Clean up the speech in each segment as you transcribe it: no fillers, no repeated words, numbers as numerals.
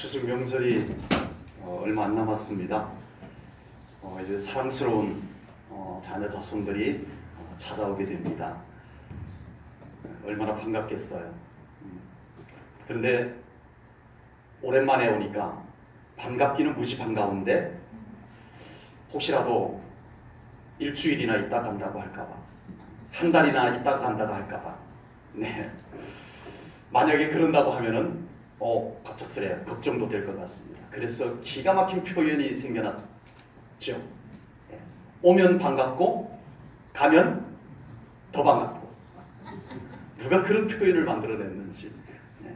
추석 명절이 얼마 안 남았습니다. 이제 사랑스러운 자녀 자손들이 찾아오게 됩니다. 얼마나 반갑겠어요. 그런데 오랜만에 오니까 반갑기는 무지 반가운데 혹시라도 일주일이나 있다 간다고 할까봐, 한 달이나 있다 간다고 할까봐, 네, 만약에 그런다고 하면은 갑작스레 걱정도 될 것 같습니다. 그래서 기가 막힌 표현이 생겨났죠. 네. 오면 반갑고 가면 더 반갑고, 누가 그런 표현을 만들어냈는지. 네.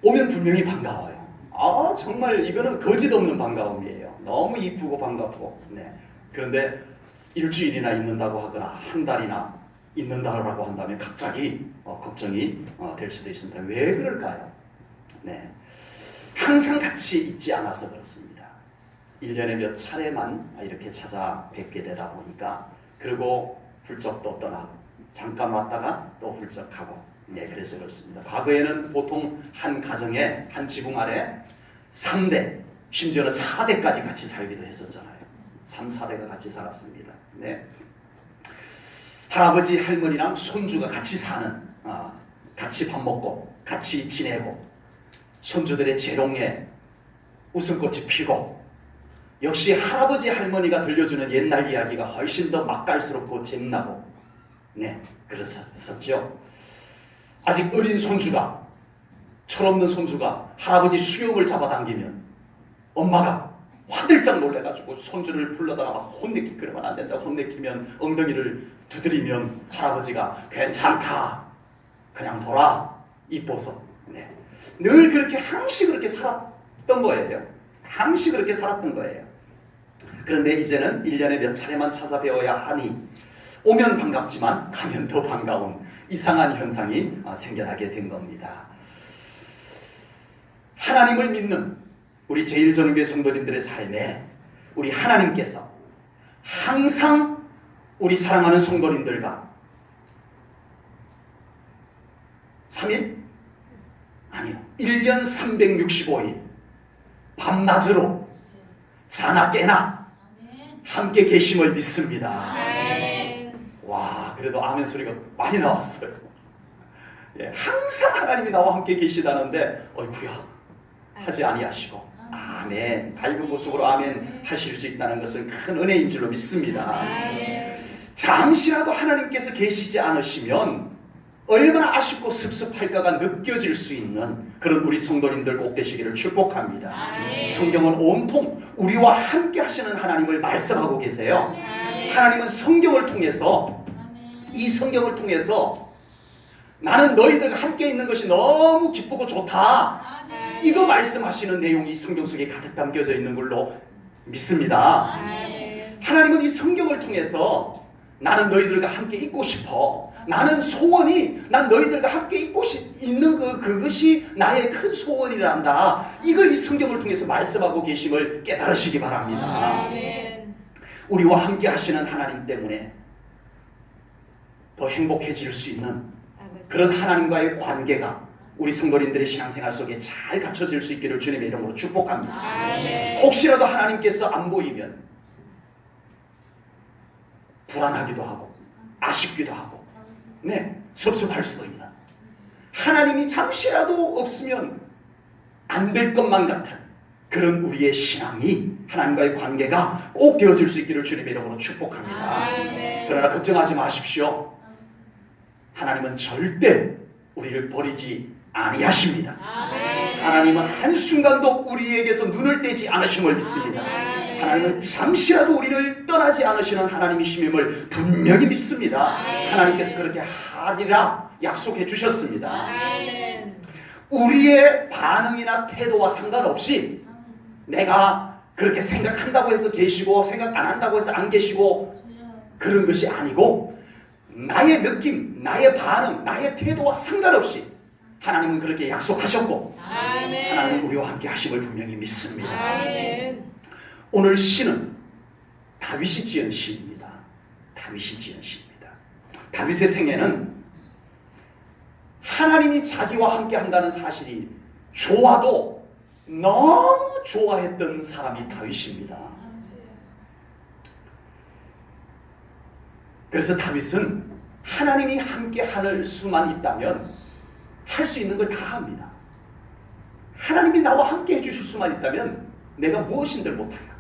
오면 분명히 반가워요. 정말 이거는 거짓 없는 반가움이에요. 너무 이쁘고 반갑고. 네. 그런데 일주일이나 있는다고 하거나 한 달이나 있는다라고 한다면 갑자기 걱정이 될 수도 있습니다. 왜 그럴까요? 네. 항상 같이 있지 않아서 그렇습니다. 1년에 몇 차례만 이렇게 찾아뵙게 되다 보니까, 그리고 훌쩍 또 떠나고 잠깐 왔다가 또 훌쩍 가고, 네, 그래서 그렇습니다. 과거에는 보통 한 가정에, 한 지붕 아래 3대, 심지어는 4대까지 같이 살기도 했었잖아요. 3, 4대가 같이 살았습니다. 네. 할아버지, 할머니랑 손주가 같이 사는, 같이 밥 먹고 같이 지내고, 손주들의 재롱에 웃음꽃이 피고, 역시 할아버지, 할머니가 들려주는 옛날 이야기가 훨씬 더 맛깔스럽고 재미나고, 네, 그랬었죠. 아직 어린 손주가, 철없는 손주가 할아버지 수염을 잡아당기면 엄마가 화들짝 놀래가지고 손주를 불러다가 막 혼내키, 그러면 안 된다, 혼내키면 엉덩이를 두드리면 할아버지가 괜찮다, 그냥 둬라, 이뻐서. 네. 늘 그렇게 항시 그렇게 살았던 거예요. 항시 그렇게 살았던 거예요. 그런데 이제는 1년에 몇 차례만 찾아뵈어야 하니 오면 반갑지만 가면 더 반가운 이상한 현상이 생겨나게 된 겁니다. 하나님을 믿는 우리 제1전교회 성도님들의 삶에 우리 하나님께서 항상 우리 사랑하는 성도님들과 3일? 아니요. 1년 365일 밤낮으로 자나 깨나 함께 계심을 믿습니다. 와, 그래도 아멘 소리가 많이 나왔어요. 예, 항상 하나님이 나와 함께 계시다는데 어이구야 하지 아니하시고 아멘, 밝은 모습으로 아멘 하실 수 있다는 것은 큰 은혜인 줄로 믿습니다. 잠시라도 하나님께서 계시지 않으시면 얼마나 아쉽고 섭섭할까가 느껴질 수 있는 그런 우리 성도님들 꼭 되시기를 축복합니다. 성경은 온통 우리와 함께 하시는 하나님을 말씀하고 계세요. 하나님은 성경을 통해서, 이 성경을 통해서 나는 너희들과 함께 있는 것이 너무 기쁘고 좋다, 이거 말씀하시는 내용이 성경 속에 가득 담겨져 있는 걸로 믿습니다. 하나님은 이 성경을 통해서 나는 너희들과 함께 있고 싶어, 나는 소원이 난 너희들과 함께 있고 있는 그것이 나의 큰 소원이란다, 이걸 이 성경을 통해서 말씀하고 계심을 깨달으시기 바랍니다. 우리와 함께 하시는 하나님 때문에 더 행복해질 수 있는 그런 하나님과의 관계가 우리 성도님들의 신앙생활 속에 잘 갖춰질 수 있기를 주님의 이름으로 축복합니다. 혹시라도 하나님께서 안 보이면 불안하기도 하고 아쉽기도 하고, 네, 섭섭할 수도 있는, 하나님이 잠시라도 없으면 안 될 것만 같은 그런 우리의 신앙이, 하나님과의 관계가 꼭 되어질 수 있기를 주님의 이름으로 축복합니다. 그러나 걱정하지 마십시오. 하나님은 절대 우리를 버리지 아니하십니다. 하나님은 한순간도 우리에게서 눈을 떼지 않으심을 믿습니다. 하나님은 잠시라도 우리를 떠나지 않으시는 하나님이심을 분명히 믿습니다. 하나님께서 그렇게 하리라 약속해 주셨습니다. 우리의 반응이나 태도와 상관없이 내가 그렇게 생각한다고 해서 계시고 생각 안 한다고 해서 안 계시고 그런 것이 아니고, 나의 느낌, 나의 반응, 나의 태도와 상관없이 하나님은 그렇게 약속하셨고, 하나님은 우리와 함께 하심을 분명히 믿습니다. 오늘 시는 다윗이 지은 시입니다. 다윗이 지은 시입니다. 다윗의 생애는 하나님이 자기와 함께 한다는 사실이 좋아도 너무 좋아했던 사람이 다윗입니다. 그래서 다윗은 하나님이 함께 할 수만 있다면 할 수 있는 걸 다 합니다. 하나님이 나와 함께 해주실 수만 있다면 내가 무엇인들 못한다.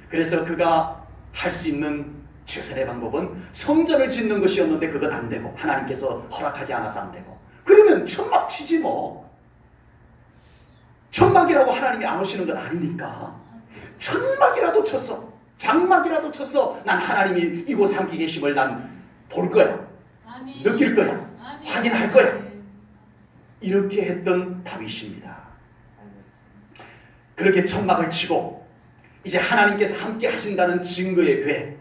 그래서 그가 할 수 있는 최선의 방법은 성전을 짓는 것이었는데 그건 안 되고, 하나님께서 허락하지 않아서 안 되고, 그러면 천막 치지 뭐. 천막이라고 하나님이 안 오시는 건 아니니까 천막이라도 쳤어, 장막이라도 쳤어, 난 하나님이 이곳에 함께 계심을 난 볼 거야, 아멘. 느낄 거야, 아멘. 확인할 거야. 이렇게 했던 다윗입니다. 그렇게 천막을 치고 이제 하나님께서 함께 하신다는 증거의 궤,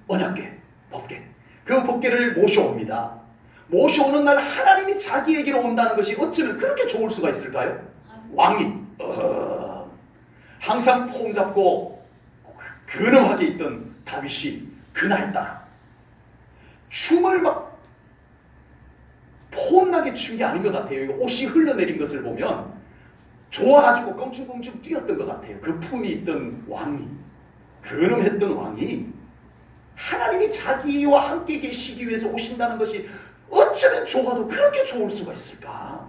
언약궤, 법궤, 그 법궤를 모셔옵니다. 모셔오는 날 하나님이 자기에게로 온다는 것이 어쩌면 그렇게 좋을 수가 있을까요? 왕이 항상 폼 잡고 근엄하게 있던 다윗이 그날따라 춤을 막 폼나게 춘 게 아닌 것 같아요. 옷이 흘러내린 것을 보면 좋아가지고 껑충껑충 뛰었던 것 같아요. 그 품이 있던 왕이, 근엄했던 왕이 하나님이 자기와 함께 계시기 위해서 오신다는 것이 어쩌면 좋아도 그렇게 좋을 수가 있을까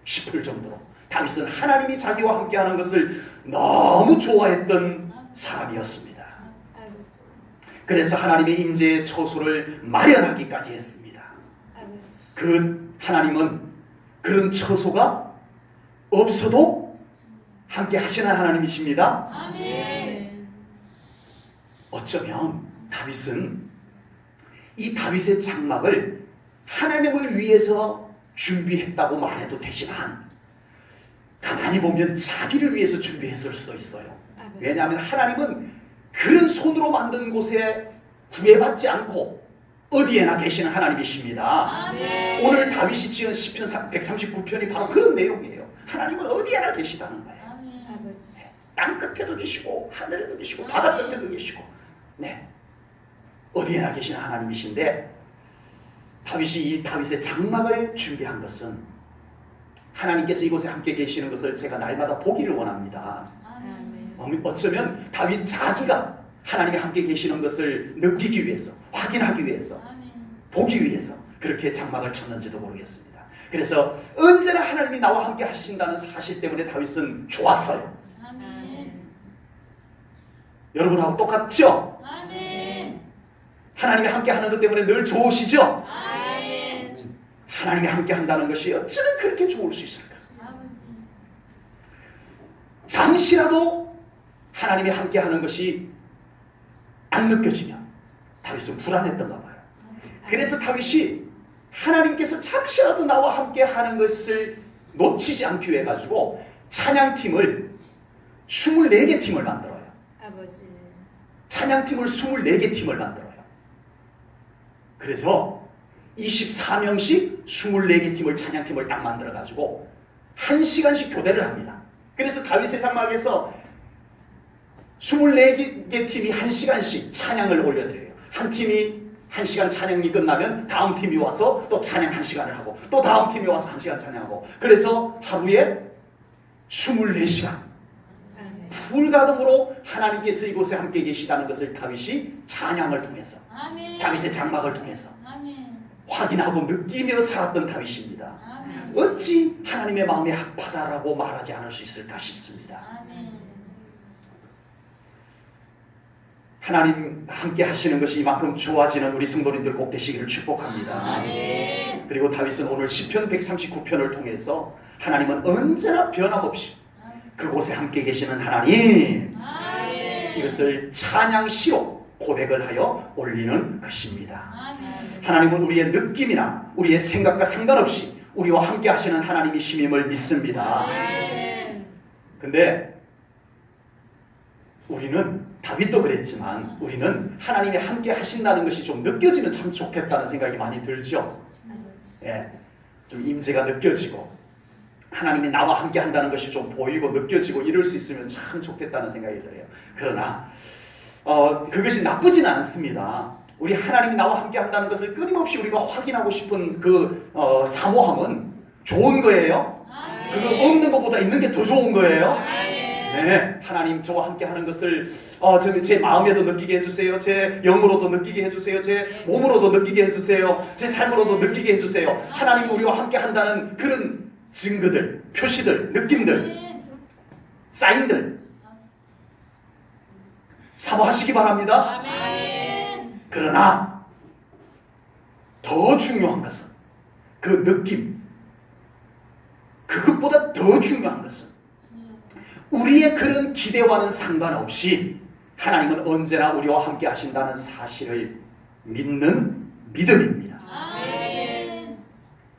싶을 정도로 다윗은 하나님이 자기와 함께하는 것을 너무 좋아했던 사람이었습니다. 그래서 하나님의 임재의 처소를 마련하기까지 했습니다. 그 하나님은 그런 처소가 없어도 함께 하시는 하나님이십니다. 아멘. 어쩌면 다윗은 이 다윗의 장막을 하나님을 위해서 준비했다고 말해도 되지만 가만히 보면 자기를 위해서 준비했을 수도 있어요. 왜냐하면 하나님은 그런 손으로 만든 곳에 구애받지 않고 어디에나 계시는 하나님이십니다. 아멘. 오늘 다윗이 지은 시편 139편이 바로 그런 내용이에요. 하나님은 어디에나 계시다는 거예요. 아멘. 땅 끝에도 계시고 하늘에도 계시고 바다 끝에도 계시고, 네, 어디에나 계시는 하나님이신데, 다윗이 이 다윗의 장막을 준비한 것은 하나님께서 이곳에 함께 계시는 것을 제가 날마다 보기를 원합니다. 어쩌면 다윗 자기가 하나님이 함께 계시는 것을 느끼기 위해서, 확인하기 위해서, 보기 위해서 그렇게 장막을 쳤는지도 모르겠습니다. 그래서 언제나 하나님이 나와 함께 하신다는 사실 때문에 다윗은 좋았어요. 아멘. 여러분하고 똑같죠? 아멘. 하나님이 함께 하는 것 때문에 늘 좋으시죠? 아멘. 하나님이 함께 한다는 것이 어쩌면 그렇게 좋을 수 있을까? 잠시라도 하나님이 함께 하는 것이 안 느껴지면 다윗은 불안했던가 봐요. 그래서 다윗이 하나님께서 잠시라도 나와 함께 하는 것을 놓치지 않기 위해 가지고 찬양팀을 24개 팀을 만들어요. 아버지. 찬양팀을 24개 팀을 만들어요. 그래서 24명씩 24개 팀을, 찬양팀을 딱 만들어 가지고 1시간씩 교대를 합니다. 그래서 다윗의 장막에서 24개 팀이 1시간씩 찬양을 올려드려요. 한 팀이 1시간 찬양이 끝나면 다음 팀이 와서 또 찬양 1시간을 하고, 또 다음 팀이 와서 1시간 찬양하고, 그래서 하루에 24시간 풀가동으로 하나님께서 이곳에 함께 계시다는 것을 다윗이 찬양을 통해서, 아멘. 다윗의 장막을 통해서 아멘. 확인하고 느끼며 살았던 다윗입니다. 아멘. 어찌 하나님의 마음에 합하다라고 말하지 않을 수 있을까 싶습니다. 아멘. 하나님 함께 하시는 것이 이만큼 좋아지는 우리 성도님들 꼭 되시기를 축복합니다. 아멘. 그리고 다윗은 오늘 시편 139편을 통해서 하나님은 언제나 변함없이 그곳에 함께 계시는 하나님, 아멘. 이것을 찬양시로 고백을 하여 올리는 것입니다. 아멘. 하나님은 우리의 느낌이나 우리의 생각과 상관없이 우리와 함께 하시는 하나님이심임을 믿습니다. 아멘. 근데 우리는, 다윗도 그랬지만 우리는 하나님이 함께 하신다는 것이 좀 느껴지면 참 좋겠다는 생각이 많이 들죠. 예, 좀 임재가 느껴지고 하나님이 나와 함께 한다는 것이 좀 보이고 느껴지고 이럴 수 있으면 참 좋겠다는 생각이 들어요. 그러나 그것이 나쁘진 않습니다. 우리 하나님이 나와 함께 한다는 것을 끊임없이 우리가 확인하고 싶은 그 사모함은 좋은 거예요? 그거 없는 것보다 있는 게 더 좋은 거예요? 아멘. 네, 하나님 저와 함께 하는 것을 제 마음에도 느끼게 해주세요. 제 영으로도 느끼게 해주세요. 제 몸으로도 느끼게 해주세요. 제 삶으로도 느끼게 해주세요. 하나님이 우리와 함께 한다는 그런 증거들, 표시들, 느낌들, 사인들 사모하시기 바랍니다. 아멘. 그러나 더 중요한 것은 그 느낌, 그것보다 더 중요한 것은 우리의 그런 기대와는 상관없이 하나님은 언제나 우리와 함께 하신다는 사실을 믿는 믿음입니다. 아멘.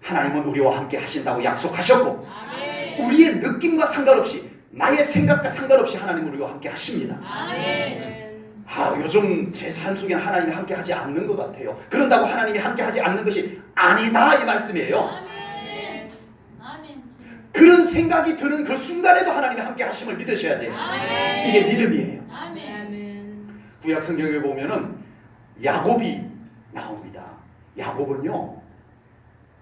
하나님은 우리와 함께 하신다고 약속하셨고 아멘. 우리의 느낌과 상관없이 나의 생각과 상관없이 하나님은 우리와 함께 하십니다. 아멘. 요즘 제 삶 속에는 하나님이 함께 하지 않는 것 같아요. 그런다고 하나님이 함께 하지 않는 것이 아니다 이 말씀이에요. 아멘. 아멘. 그런 생각이 드는 그 순간에도 하나님이 함께 하심을 믿으셔야 돼요. 아멘. 이게 믿음이에요. 아멘. 구약 성경에 보면은 야곱이 나옵니다. 야곱은요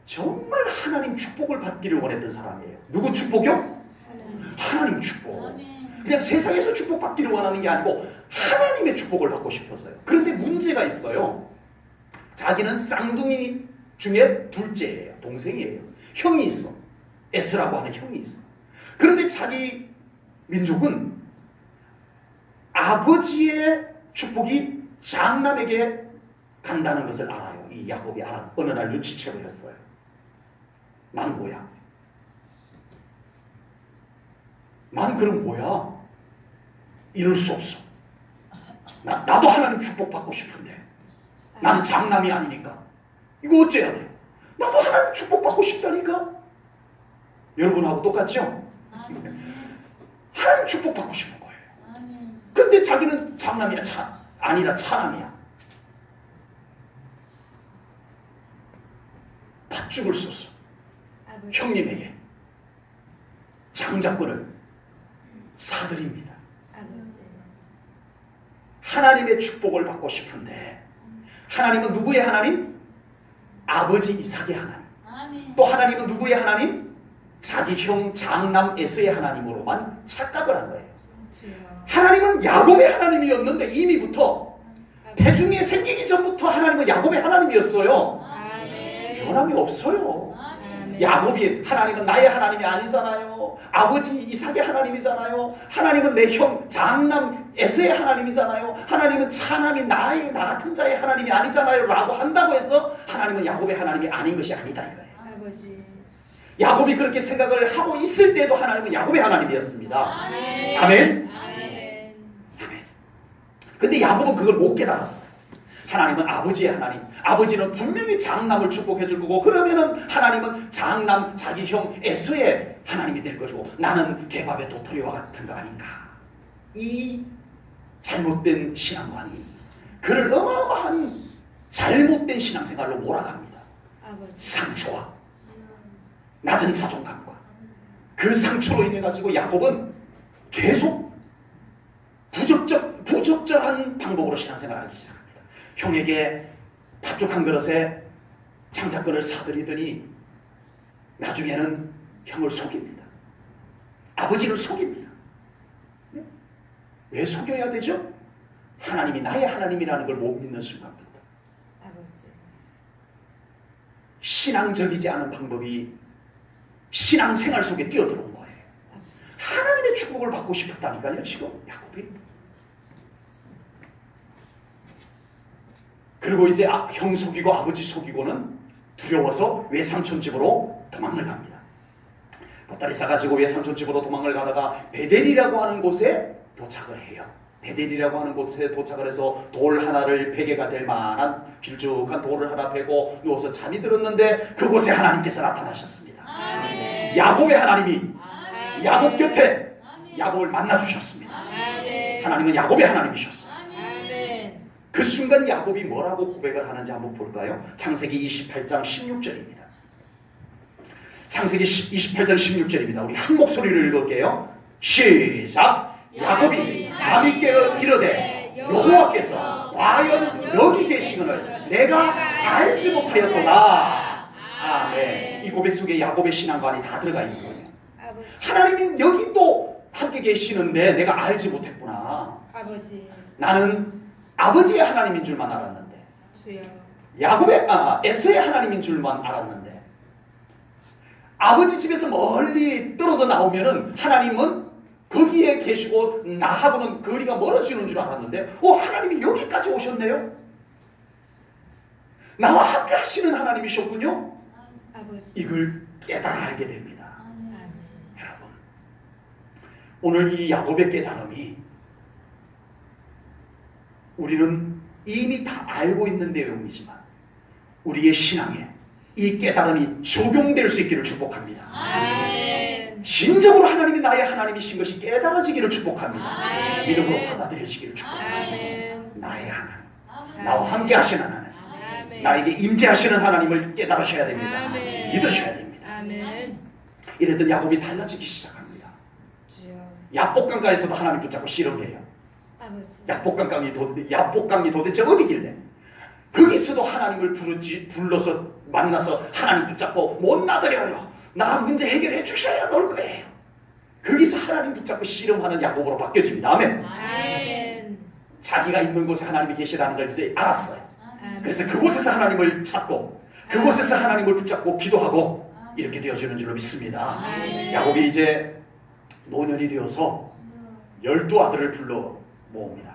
정말 하나님 축복을 받기를 원했던 사람이에요. 누구 축복이요? 하나님 축복. 아멘. 그냥 세상에서 축복받기를 원하는 게 아니고 하나님의 축복을 받고 싶었어요. 그런데 문제가 있어요. 자기는 쌍둥이 중에 둘째예요. 동생이에요. 형이 있어. 에스라고 하는 형이 있어. 그런데 자기 민족은 아버지의 축복이 장남에게 간다는 것을 알아요. 이 야곱이 어느 날 눈치채버렸어요. 난 뭐야? 난 그럼 뭐야? 이럴 수 없어. 나도 하나님 축복받고 싶은데 나는 장남이 아니니까 이거 어째야 돼? 나도 하나님 축복받고 싶다니까. 여러분하고 똑같죠? 하나님 축복받고 싶은 거예요. 근데 자기는 장남이야 아니라 차남이야. 팥죽을 줬어. 형님에게 장자권을 사드립니다. 하나님의 축복을 받고 싶은데 하나님은 누구의 하나님? 아버지 이삭의 하나님. 또 하나님은 누구의 하나님? 자기 형 장남 에서의 하나님으로만 착각을 한 거예요. 하나님은 야곱의 하나님이었는데 이미부터 태중에 생기기 전부터 하나님은 야곱의 하나님이었어요. 변함이 없어요. 야곱이 하나님은 나의 하나님이 아니잖아요. 아버지 이삭의 하나님이잖아요. 하나님은 내 형 장남 에서의 하나님이잖아요. 하나님은 차남이 나 같은 자의 하나님이 아니잖아요 라고 한다고 해서 하나님은 야곱의 하나님이 아닌 것이 아니다 이거예요. 야곱이 그렇게 생각을 하고 있을 때도 하나님은 야곱의 하나님이었습니다. 아멘. 아멘. 근데 야곱은 그걸 못 깨달았어요. 하나님은 아버지의 하나님. 아버지는 분명히 장남을 축복해 줄 거고 그러면은 하나님은 장남 자기 형 에서의 하나님이 될 것이고 나는 개밥의 도토리와 같은 거 아닌가. 이 잘못된 신앙관이 그를 어마어마한 잘못된 신앙생활로 몰아갑니다. 상처와 낮은 자존감과 그 상처로 인해 가지고 야곱은 계속 부적절한 방법으로 신앙생활을 하기 시작합니다. 형에게 팥죽 한 그릇에 장자권을 사들이더니 나중에는 형을 속입니다. 아버지를 속입니다. 왜 속여야 되죠? 하나님이 나의 하나님이라는 걸 못 믿는 순간부터 신앙적이지 않은 방법이 신앙생활 속에 뛰어들어온 거예요. 하나님의 축복을 받고 싶었다니까요. 지금 야곱이. 그리고 이제 형 속이고 아버지 속이고는 두려워서 외삼촌 집으로 도망을 갑니다. 보따리 싸가지고 외삼촌 집으로 도망을 가다가 베델이라고 하는 곳에 도착을 해요. 베델이라고 하는 곳에 도착을 해서 돌 하나를 베개가 될 만한 길쭉한 돌을 하나 베고 누워서 잠이 들었는데 그곳에 하나님께서 나타나셨습니다. 아멘. 야곱의 하나님이 아멘. 야곱 곁에 아멘. 야곱을 만나주셨습니다. 아멘. 하나님은 야곱의 하나님이셨어요. 아멘. 그 순간 야곱이 뭐라고 고백을 하는지 한번 볼까요? 창세기 28장 16절입니다. 창세기 28장 16절입니다. 우리 한 목소리를 읽을게요. 시작! 야곱이 잠이 깨어 이르되 여호와께서 과연 여기 계시거늘 내가 알지 못하였도다. 아멘. 이 고백 속에 야곱의 신앙관이 다 들어가 있는 거예요. 아버지. 하나님이 여기 또 함께 계시는데 내가 알지 못했구나. 아버지. 나는 아버지의 하나님인 줄만 알았는데, 주여. 에서의 하나님인 줄만 알았는데, 아버지 집에서 멀리 떨어져 나오면은 하나님은 거기에 계시고 나하고는 거리가 멀어지는 줄 알았는데, 하나님이 여기까지 오셨네요. 나와 함께 하시는 하나님이셨군요. 아버지. 이걸 깨달아 알게 됩니다. 아멘. 여러분, 오늘 이 야곱의 깨달음이 우리는 이미 다 알고 있는 내용이지만 우리의 신앙에 이 깨달음이 적용될 수 있기를 축복합니다. 아멘. 진정으로 하나님이 나의 하나님이신 것이 깨달아지기를 축복합니다. 아멘. 믿음으로 받아들여지기를 축복합니다. 아멘. 나의 하나님, 나와 함께 하시는 하나님, 아멘. 나에게 임재하시는 하나님을 깨달으셔야 됩니다. 아멘. 믿으셔야 됩니다. 아멘. 이랬던 야곱이 달라지기 시작합니다. 주여. 야복강가에서도 하나님 붙잡고 씨름해요. 아버지. 야복강이 도대체 어디길래 거기서도 하나님을 불러서 만나서 하나님 붙잡고 못 나들여요. 나 문제 해결해 주셔야 놓을 거예요. 거기서 하나님 붙잡고 씨름하는 야곱으로 바뀌어집니다. 아멘. 아멘. 자기가 있는 곳에 하나님이 계시다는 걸 이제 알았어요. 아멘. 그래서 그곳에서 하나님을 찾고 그곳에서 하나님을 붙잡고 기도하고 이렇게 되어지는 줄로 믿습니다. 아멘. 야곱이 이제 노년이 되어서 12아들을 불러 모읍니다.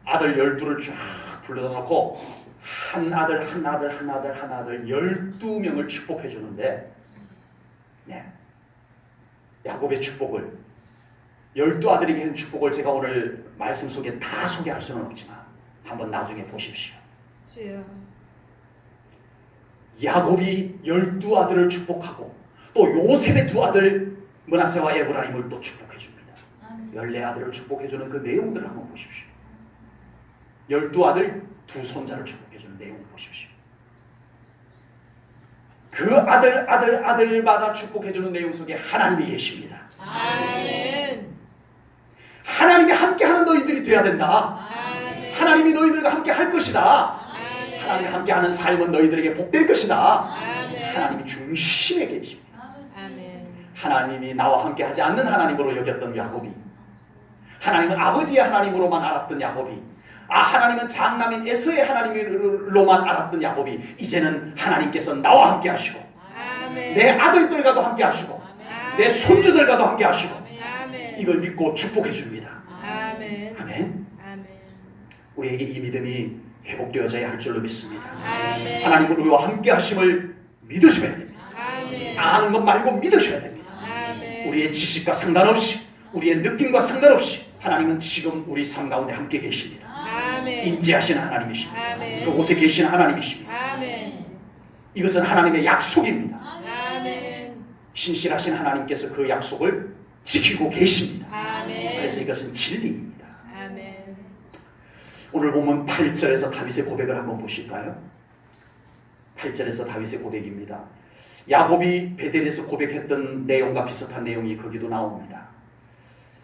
아들 12를 쫙 불러다 놓고 한 아들 12명을 축복해 주는데, 야곱의 축복을 12아들에게 한 축복을 제가 오늘 말씀 속에 다 소개할 수는 없지만 한번 나중에 보십시오. 주여. 야곱이 12아들을 축복하고 또 요셉의 2아들 므낫세와 에브라임을 또 축복해 줍니다. 14아들을 축복해 주는 그 내용들을 한번 보십시오. 12아들 2손자를 축복해 주는 내용을 보십시오. 그 아들마다 축복해 주는 내용 속에 하나님이 계십니다. 아멘. 하나님이 함께하는 너희들이 돼야 된다. 아멘. 하나님이 너희들과 함께 할 것이다. 아멘. 하나님이 함께하는 삶은 너희들에게 복될 것이다. 아멘. 하나님이 중심에 계십니다. 아멘. 하나님이 나와 함께 하지 않는 하나님으로 여겼던 야곱이, 하나님은 아버지의 하나님으로만 알았던 야곱이, 하나님은 장남인 에서의 하나님으로만 알았던 야곱이 이제는 하나님께서 나와 함께 하시고 아멘. 내 아들들과도 함께 하시고 내 손주들과도 함께 하시고 아멘. 이걸 믿고 축복해 줍니다. 아멘. 아멘. 아멘. 우리에게 이 믿음이 회복되어져야 할 줄로 믿습니다. 아멘. 하나님은 우리와 함께 하심을 믿으셔야 됩니다. 아멘. 아는 것 말고 믿으셔야 됩니다. 아멘. 우리의 지식과 상관없이, 우리의 느낌과 상관없이 하나님은 지금 우리 삶 가운데 함께 계십니다. 아멘. 임재하시는 하나님이십니다. 아멘. 그곳에 계시는 하나님이십니다. 아멘. 이것은 하나님의 약속입니다. 아멘. 신실하신 하나님께서 그 약속을 지키고 계십니다. 아멘. 그래서 이것은 진리입니다. 아멘. 오늘 보면 8절에서 다윗의 고백을 한번 보실까요? 8절에서 다윗의 고백입니다. 야곱이 베델에서 고백했던 내용과 비슷한 내용이 거기도 나옵니다.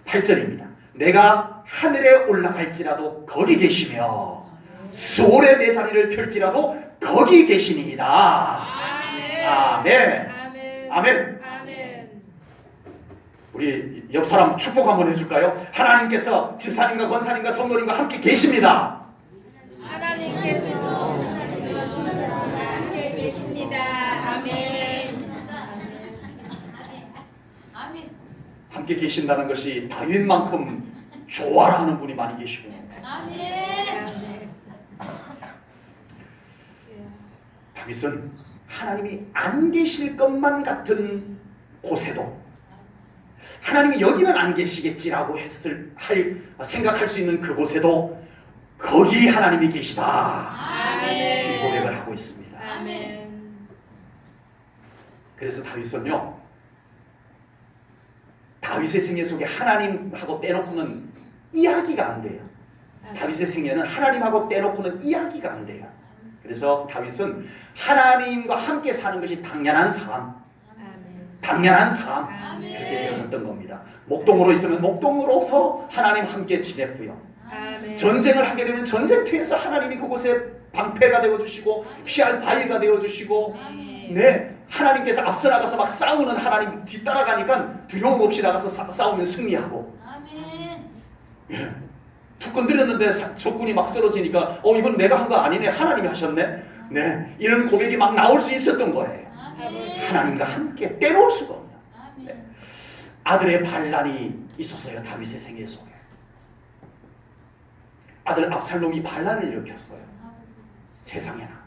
8절입니다. 내가 하늘에 올라갈지라도 거기 계시며 스올에 내 자리를 펼지라도 거기 계시니이다. 아멘. 아멘. 아멘. 아멘. 아멘. 우리 옆 사람 축복 한번 해줄까요? 하나님께서 집사님과 권사님과 성도님과 함께 계십니다. 하나님께서 함께 계십니다. 아멘. 아멘. 함께 계신다는 것이 다윗만큼 좋아라 하는 분이 많이 계시고, 아멘. 다윗은 하나님이 안 계실 것만 같은 곳에도 하나님이 여기는 안 계시겠지라고 생각할 수 있는 그곳에도 거기 하나님이 계시다. 아멘. 이 고백을 하고 있습니다. 아멘. 그래서 다윗은요, 다윗의 생애 속에 하나님하고 떼놓고는 이야기가 안 돼요. 다윗의 생애는 하나님하고 떼놓고는 이야기가 안 돼요. 그래서 다윗은 하나님과 함께 사는 것이 당연한 삶, 당연한 삶, 그렇게 되어졌던 겁니다. 목동으로 있으면 목동으로서 하나님 함께 지냈고요. 아멘. 전쟁을 하게 되면 전쟁터에서 하나님이 그곳에 방패가 되어주시고 피할 바위가 되어주시고 네, 하나님께서 앞서 나가서 막 싸우는 하나님 뒤따라가니까 두려움 없이 나가서 싸우면 승리하고. 아멘. 예. 툭 건드렸는데 적군이 막 쓰러지니까 이건 내가 한 거 아니네, 하나님이 하셨네. 네, 이런 고백이 막 나올 수 있었던 거예요. 아멘. 하나님과 함께 때려올 수가 없냐. 아멘. 아들의 반란이 있었어요. 다윗의 생애 속에 아들 압살롬이 반란을 일으켰어요. 세상에나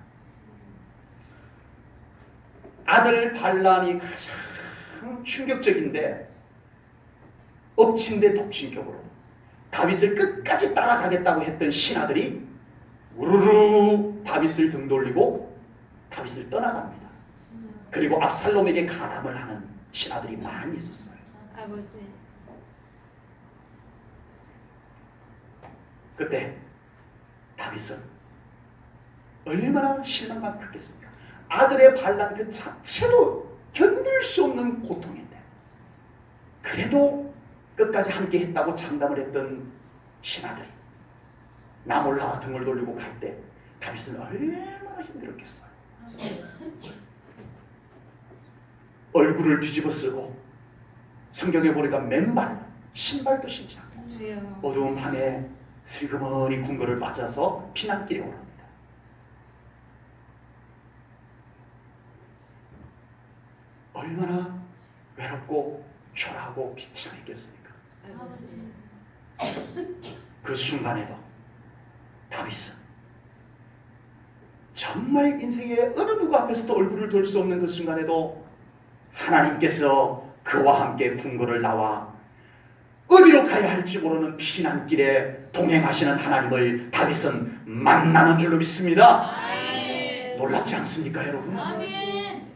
아들 반란이 가장 충격적인데, 엎친 데 덮친 격으로 다윗을 끝까지 따라가겠다고 했던 신하들이 우르르 다윗을 등 돌리고 다윗을 떠나갑니다. 그리고 압살롬에게 가담을 하는 신하들이 많이 있었어요. 아버지. 그때 다윗은 얼마나 실망감 크겠습니까? 아들의 반란 그 자체도 견딜 수 없는 고통인데, 그래도 끝까지 함께 했다고 장담을 했던 신하들이 나 몰라 등을 돌리고 갈 때 다윗은 얼마나 힘들었겠어요. 얼굴을 뒤집어 쓰고 성경에 보니까 맨발, 신발도 신지 않고 어두운 밤에 슬그머니 궁궐을 맞아서 피난길에 오릅니다. 얼마나 외롭고 초라하고 비참했겠습니까? 그 순간에도 다윗은 정말 인생의 어느 누구 앞에서도 얼굴을 돌 수 없는 그 순간에도 하나님께서 그와 함께 궁궐을 나와 어디로 가야 할지 모르는 피난길에 동행하시는 하나님을 다윗은 만나는 줄로 믿습니다. 아멘. 놀랍지 않습니까, 여러분? 아멘.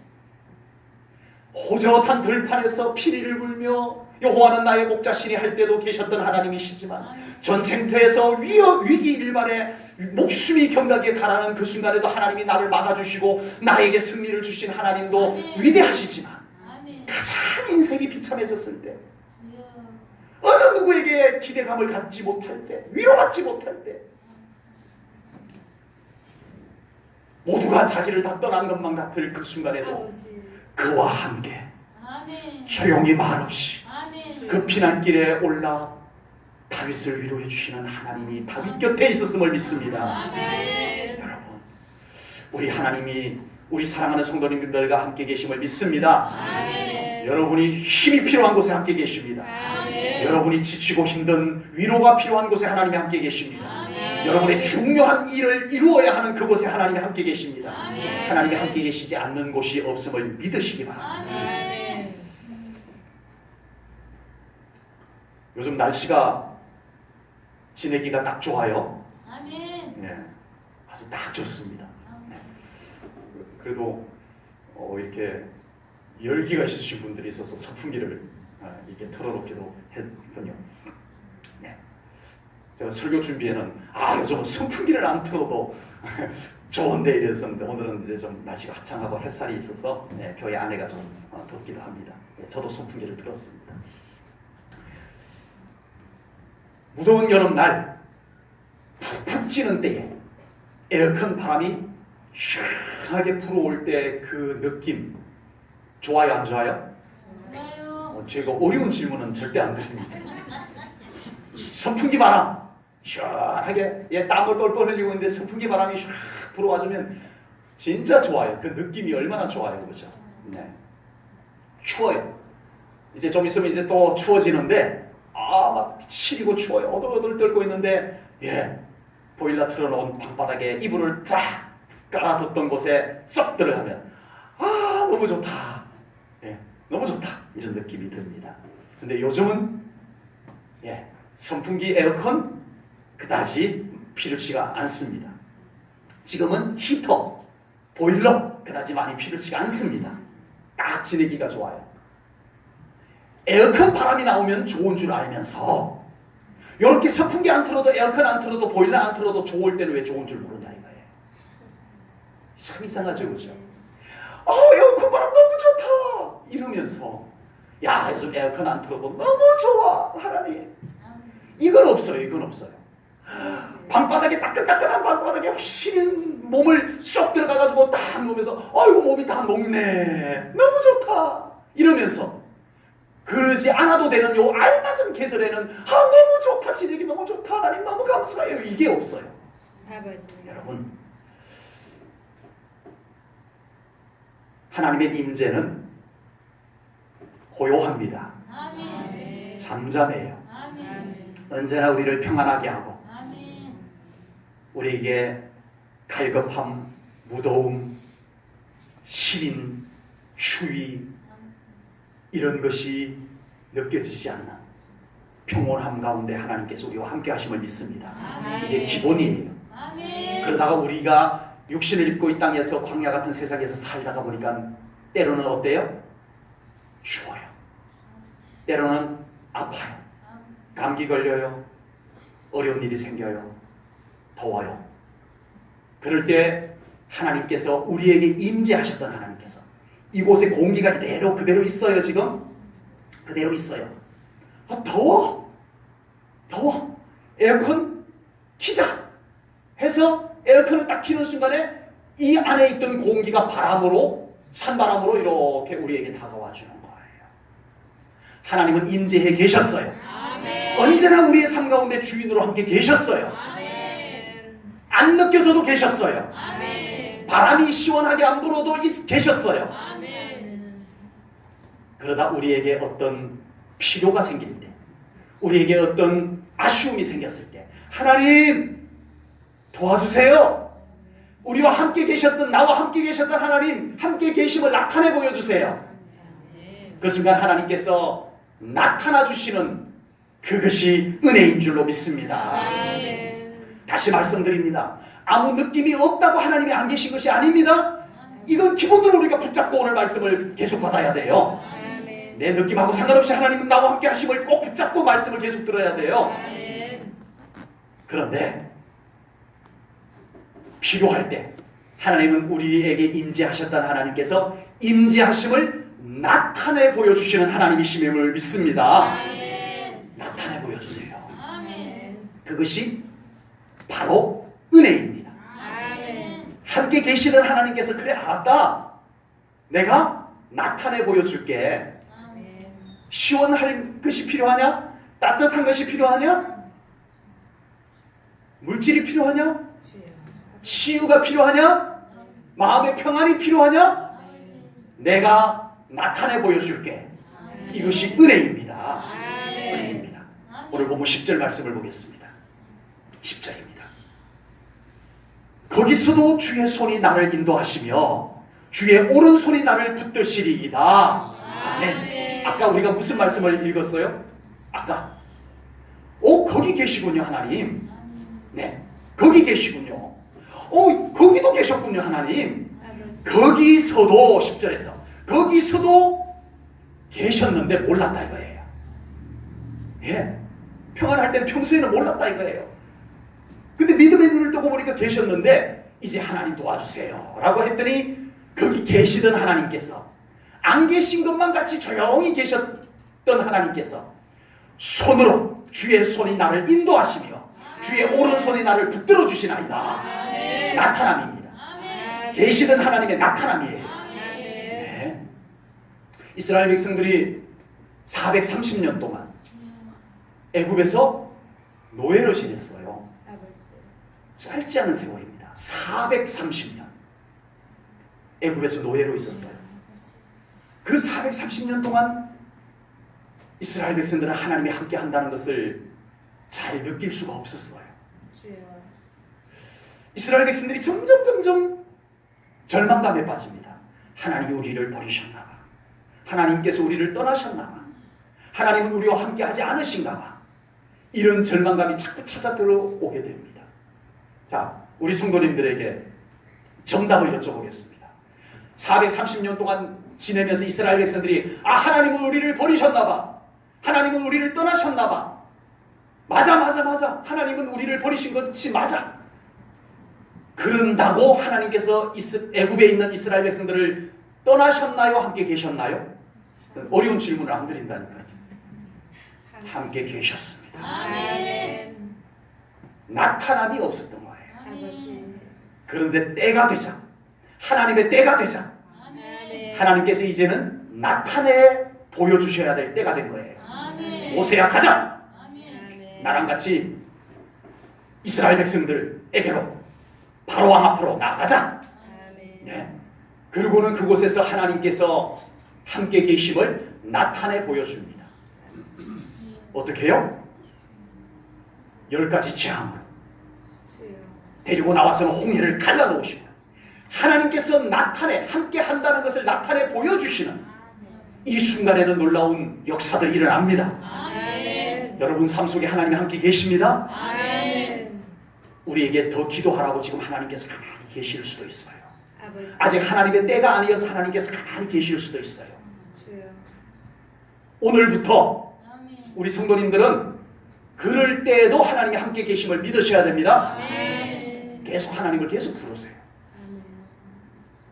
호젓한 들판에서 피리를 불며 여호와는 나의 목자시니 할 때도 계셨던 하나님이시지만, 전쟁터에서 위기 일반에 목숨이 경각에 달하는 그 순간에도 하나님이 나를 막아주시고 나에게 승리를 주신 하나님도 아멘. 위대하시지만, 아멘. 가장 인생이 비참해졌을 때, 주여. 어느 누구에게 기대감을 갖지 못할 때, 위로받지 못할 때, 모두가 자기를 다 떠난 것만 같을 그 순간에도 그와 함께 아멘. 조용히 말없이 아멘. 그 피난길에 올라 다윗을 위로해 주시는 하나님이 다윗 곁에 있었음을 믿습니다. 아멘. 여러분, 우리 하나님이 우리 사랑하는 성도님들과 함께 계심을 믿습니다. 아멘. 여러분이 힘이 필요한 곳에 함께 계십니다. 아멘. 여러분이 지치고 힘든 위로가 필요한 곳에 하나님이 함께 계십니다. 아멘. 여러분의 중요한 일을 이루어야 하는 그곳에 하나님이 함께 계십니다. 아멘. 하나님이 함께 계시지 않는 곳이 없음을 믿으시기 바랍니다. 아멘. 요즘 날씨가 지내기가 딱 좋아요. 아멘. 네, 아주 딱 좋습니다. 네. 그래도 이렇게 열기가 있으신 분들이 있어서 선풍기를 이렇게 틀어놓기도 했군요. 네. 제가 설교 준비에는 요즘은 선풍기를 안 틀어도 좋은데 이랬었는데, 오늘은 이제 좀 날씨가 화창하고 햇살이 있어서 교회 안에가 좀 덥기도 합니다. 저도 선풍기를 틀었습니다. 무더운 여름날 푹 찌는 때에 에어컨 바람이 시원하게 불어올 때 그 느낌 좋아요, 안 좋아요? 좋아요. 제가 어려운 질문은 절대 안 드립니다. 선풍기 바람 시원하게 땀을 뻘뻘 흘리고 있는데 선풍기 바람이 샥 불어와주면 진짜 좋아요. 그 느낌이 얼마나 좋아요, 그렇죠? 네. 추워요. 이제 좀 있으면 이제 또 추워지는데 막 시리고 추워요. 오돌오돌 떨고 있는데 보일러 틀어놓은 방바닥에 이불을 쫙 깔아뒀던 곳에 쏙 들어가면 너무 좋다. 너무 좋다. 이런 느낌이 듭니다. 근데 요즘은 선풍기, 에어컨 그다지 필요치가 않습니다. 지금은 히터, 보일러 그다지 많이 필요치가 않습니다. 딱 지내기가 좋아요. 에어컨 바람이 나오면 좋은 줄 알면서 이렇게 선풍기 안 틀어도 에어컨 안 틀어도 보일러 안 틀어도 좋을 때는 왜 좋은 줄 모른다 이거예요. 참 이상하죠, 그죠? 에어컨 바람 너무 좋다 이러면서 요즘 에어컨 안 틀어도 너무 좋아 하나님. 이건 없어요. 이건 없어요. 방바닥에 따끈따끈한 방바닥에 쉬는 몸을 쏙 들어가가지고 딱 놓으면서 아이고 몸이 다 녹네 너무 좋다 이러면서 그러지 않아도 되는 요 알맞은 계절에는 너무 좋다 진흙이 너무 좋다 하나님 너무 감사해요 이게 없어요. 아버지. 여러분 하나님의 임재는 고요합니다. 아멘. 잠잠해요. 아멘. 언제나 우리를 평안하게 하고 아멘. 우리에게 갈급함, 무더움, 시린, 추위 이런 것이 느껴지지 않는 평온함 가운데 하나님께서 우리와 함께 하심을 믿습니다. 이게 기본이에요. 아멘. 그러다가 우리가 육신을 입고 이 땅에서 광야 같은 세상에서 살다가 보니까 때로는 어때요? 추워요. 때로는 아파요. 감기 걸려요. 어려운 일이 생겨요. 더워요. 그럴 때 하나님께서 우리에게 임재하셨던 하나님께서 이곳에 공기가 그대로 있어요. 지금 그대로 있어요. 더워 에어컨 키자 해서 에어컨을 딱 키는 순간에 이 안에 있던 공기가 찬바람으로 이렇게 우리에게 다가와 주는 거예요. 하나님은 임재해 계셨어요. 아멘. 언제나 우리의 삶 가운데 주인으로 함께 계셨어요. 아멘. 안 느껴져도 계셨어요. 아멘. 바람이 시원하게 안 불어도 계셨어요. 아멘. 그러다 우리에게 어떤 필요가 생길 때, 우리에게 어떤 아쉬움이 생겼을 때 하나님 도와주세요. 우리와 함께 계셨던 나와 함께 계셨던 하나님 함께 계심을 나타내 보여주세요. 그 순간 하나님께서 나타나 주시는 그것이 은혜인 줄로 믿습니다. 다시 말씀드립니다. 아무 느낌이 없다고 하나님이 안 계신 것이 아닙니다. 이건 기본적으로 우리가 붙잡고 오늘 말씀을 계속 받아야 돼요. 내 느낌하고 상관없이 하나님은 나와 함께 하심을 꼭 붙잡고 말씀을 계속 들어야 돼요. 그런데 필요할 때 하나님은 우리에게 임재하셨던 하나님께서 임재하심을 나타내 보여주시는 하나님이심을 믿습니다. 나타내 보여주세요. 그것이 바로 은혜입니다. 함께 계시던 하나님께서 그래 알았다. 내가 나타내 보여줄게. 시원할 것이 필요하냐? 따뜻한 것이 필요하냐? 물질이 필요하냐? 치유가 필요하냐? 마음의 평안이 필요하냐? 내가 나타내 보여줄게. 이것이 은혜입니다. 은혜입니다. 오늘 보면 10절 말씀을 보겠습니다. 10절입니다. 거기서도 주의 손이 나를 인도하시며 주의 오른손이 나를 붙드시리이다. 아멘. 아까 우리가 무슨 말씀을 읽었어요? 아까 거기 계시군요 하나님. 네, 거기 계시군요. 거기도 계셨군요 하나님. 거기서도 10절에서 거기서도 계셨는데 몰랐다 이거예요. 예, 평안할 땐 평소에는 몰랐다 이거예요. 근데 믿음의 눈을 뜨고 보니까 계셨는데 이제 하나님 도와주세요 라고 했더니 거기 계시던 하나님께서 안 계신 것만 같이 조용히 계셨던 하나님께서 손으로 주의 손이 나를 인도하시며 주의 오른손이 나를 붙들어 주시나이다. 나타남입니다. 계시던 하나님의 나타남이에요. 네. 이스라엘 백성들이 430년 동안 애굽에서 노예로 지냈어요. 짧지 않은 세월입니다. 430년 애굽에서 노예로 있었어요. 그 430년 동안 이스라엘 백성들은 하나님이 함께 한다는 것을 잘 느낄 수가 없었어요. 이스라엘 백성들이 점점 절망감에 빠집니다. 하나님이 우리를 버리셨나 봐. 하나님께서 우리를 떠나셨나 봐. 하나님은 우리와 함께 하지 않으신가 봐. 이런 절망감이 자꾸 찾아 들어오게 됩니다. 자, 우리 성도님들에게 정답을 여쭤보겠습니다. 430년 동안 지내면서 이스라엘 백성들이 하나님은 우리를 버리셨나 봐. 하나님은 우리를 떠나셨나 봐. 맞아. 하나님은 우리를 버리신 것이 맞아. 그런다고 하나님께서 애굽에 있는 이스라엘 백성들을 떠나셨나요? 함께 계셨나요? 어려운 질문을 안 드린다니까요. 함께 계셨습니다. 아멘. 나타남이 없었던 거예요. 아멘. 그런데 때가 되자, 하나님의 때가 되자, 아멘. 하나님께서 이제는 나타내 보여주셔야 될 때가 된 거예요. 아멘. 모세야 가자. 아멘. 나랑 같이 이스라엘 백성들에게로 바로 왕 앞으로 나가자. 아멘. 네. 그리고는 그곳에서 하나님께서 함께 계심을 나타내 보여줍니다. 어떻게 해요? 10가지 재앙으로 주여. 데리고 나와서는 홍해를 갈라놓으시고 하나님께서 나타내 함께 한다는 것을 나타내 보여주시는 이 순간에는 놀라운 역사들이 일어납니다. 아멘. 여러분 삶 속에 하나님이 함께 계십니다. 아멘. 우리에게 더 기도하라고 지금 하나님께서 가만히 계실 수도 있어요. 아버지. 아직 하나님의 때가 아니어서 하나님께서 가만히 계실 수도 있어요. 주여. 오늘부터 우리 성도님들은 그럴 때에도 하나님이 함께 계심을 믿으셔야 됩니다. 아멘. 계속 하나님을 계속 부르세요. 아멘.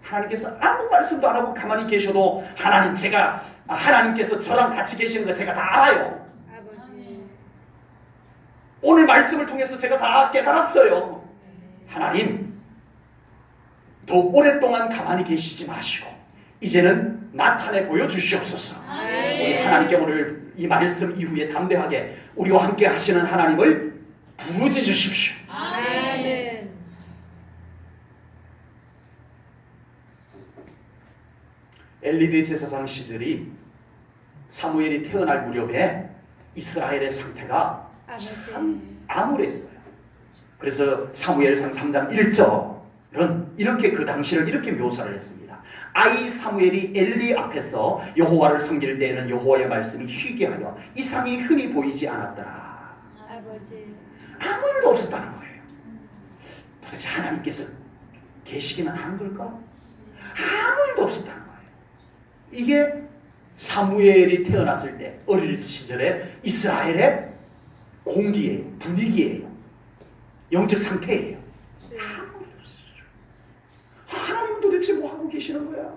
하나님께서 아무 말씀도 안 하고 가만히 계셔도 하나님께서 저랑 같이 계시는 거 제가 다 알아요. 아버지. 오늘 말씀을 통해서 제가 다 깨달았어요. 하나님, 더 오랫동안 가만히 계시지 마시고 이제는 나타내 보여주시옵소서. 우리 하나님께 오늘 이 말씀 이후에 담대하게 우리와 함께 하시는 하나님을 부르짖으십시오. 아멘. 엘리 대제사장 시절이 사무엘이 태어날 무렵에 이스라엘의 상태가 참 암울했어요. 그래서 사무엘상 3장 1절은 이렇게 그 당시를 이렇게 묘사를 했습니다. 아이 사무엘이 엘리 앞에서 여호와를 섬길 때에는 여호와의 말씀이 희귀하여 이상이 흔히 보이지 않았더라. 아버지. 아무 일도 없었다는 거예요. 도대체 하나님께서 계시기는 하는 걸까? 아무 일도 없었다는 거예요. 이게 사무엘이 태어났을 때 어릴 시절에 이스라엘의 공기예요. 분위기예요. 영적 상태예요. 아무 일도 없었어요. 하나님은 도대체 뭐 하고 계시는 거야?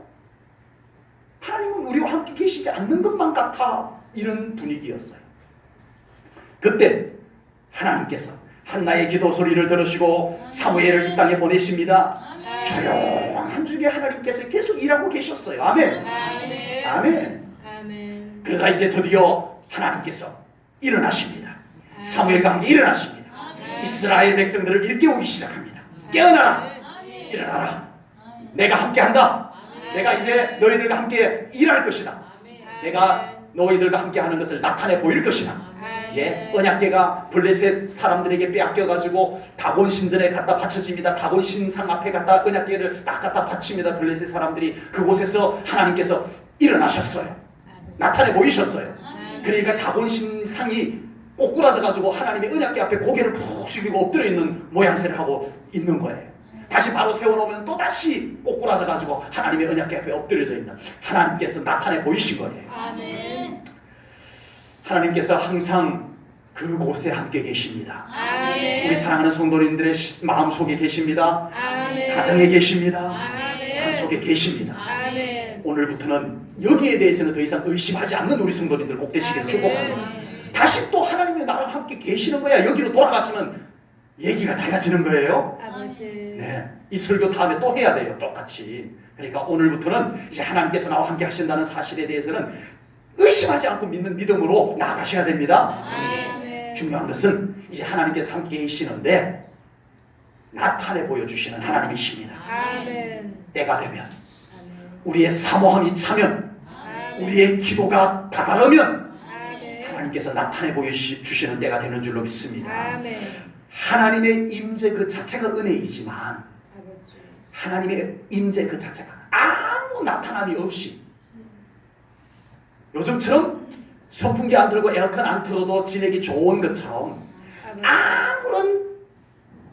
하나님은 우리와 함께 계시지 않는 것만 같아. 이런 분위기였어요. 그때 하나님께서 한나의 기도 소리를 들으시고 사무엘을 이 땅에 보내십니다. 조용한 중에 하나님께서 계속 일하고 계셨어요. 아멘. 아멘. 아멘. 아멘. 그러다 이제 드디어 하나님께서 일어나십니다. 사무엘과 함께 일어나십니다. 이스라엘 백성들을 일깨우기 시작합니다. 깨어나라. 일어나라. 내가 함께한다. 내가 이제 너희들과 함께 일할 것이다. 내가 너희들과 함께 하는 것을 나타내 보일 것이다. 예, 언약궤가 블레셋 사람들에게 빼앗겨가지고 다곤 신전에 갖다 바쳐집니다. 다곤 신상 앞에 갖다 언약궤를 딱 갖다 바칩니다. 블레셋 사람들이 그곳에서 하나님께서 일어나셨어요. 나타내 보이셨어요. 그러니까 다곤 신상이 꼬꾸라져가지고 하나님의 언약궤 앞에 고개를 푹 숙이고 엎드려 있는 모양새를 하고 있는 거예요. 다시 바로 세워놓으면 또다시 꼬꾸라져가지고 하나님의 언약궤 앞에 엎드려져 있는 하나님께서 나타내 보이신 거예요. 아멘. 하나님께서 항상 그곳에 함께 계십니다. 아멘. 우리 사랑하는 성도님들의 마음속에 계십니다. 아멘. 가정에 계십니다. 아멘. 산속에 계십니다. 아멘. 오늘부터는 여기에 대해서는 더 이상 의심하지 않는 우리 성도님들 꼭 되시길 아멘. 축복합니다. 다시 또 하나님이 나랑 함께 계시는 거야. 여기로 돌아가시면 얘기가 달라지는 거예요. 아버지. 네, 이 설교 다음에 또 해야 돼요. 똑같이. 그러니까 오늘부터는 이제 하나님께서 나와 함께 하신다는 사실에 대해서는 의심하지 않고 믿는 믿음으로 나아가셔야 됩니다. 아멘. 중요한 것은 이제 하나님께서 함께 계시는데 나타내 보여주시는 하나님이십니다. 아멘. 때가 되면 아멘. 우리의 사모함이 차면 아멘. 우리의 기도가 다다르면 아멘. 하나님께서 나타내 보여주시는 때가 되는 줄로 믿습니다. 아멘. 하나님의 임재 그 자체가 은혜이지만 아버지. 하나님의 임재 그 자체가 아무 나타남이 없이 요즘처럼 선풍기 안 틀고 에어컨 안 틀어도 지내기 좋은 것처럼 아버지. 아무런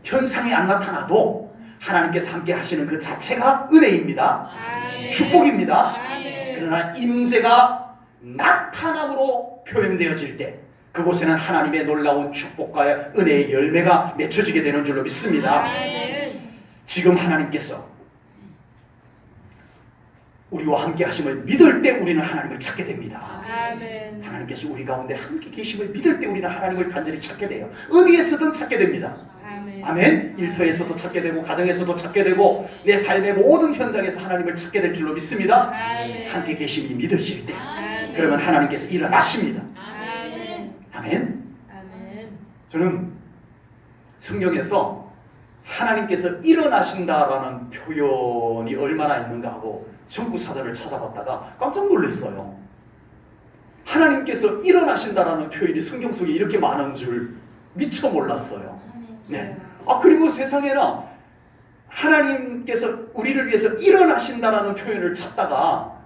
현상이 안 나타나도 하나님께서 함께 하시는 그 자체가 은혜입니다. 아멘. 축복입니다. 아멘. 그러나 임재가 나타남으로 표현되어질 때 그곳에는 하나님의 놀라운 축복과 은혜의 열매가 맺혀지게 되는 줄로 믿습니다. 아멘. 지금 하나님께서 우리와 함께 하심을 믿을 때 우리는 하나님을 찾게 됩니다. 아멘. 하나님께서 우리 가운데 함께 계심을 믿을 때 우리는 하나님을 간절히 찾게 돼요. 어디에서든 찾게 됩니다. 아멘. 아멘. 일터에서도 찾게 되고 가정에서도 찾게 되고 내 삶의 모든 현장에서 하나님을 찾게 될 줄로 믿습니다. 아멘. 함께 계심이 믿으실 때 아멘. 그러면 하나님께서 일어나십니다. 아멘. 아멘. 아멘. 저는 성경에서 하나님께서 일어나신다라는 표현이 얼마나 있는가 하고 전구사전을 찾아봤다가 깜짝 놀랐어요. 하나님께서 일어나신다라는 표현이 성경 속에 이렇게 많은 줄 미처 몰랐어요. 네. 그리고 세상에는 하나님께서 우리를 위해서 일어나신다라는 표현을 찾다가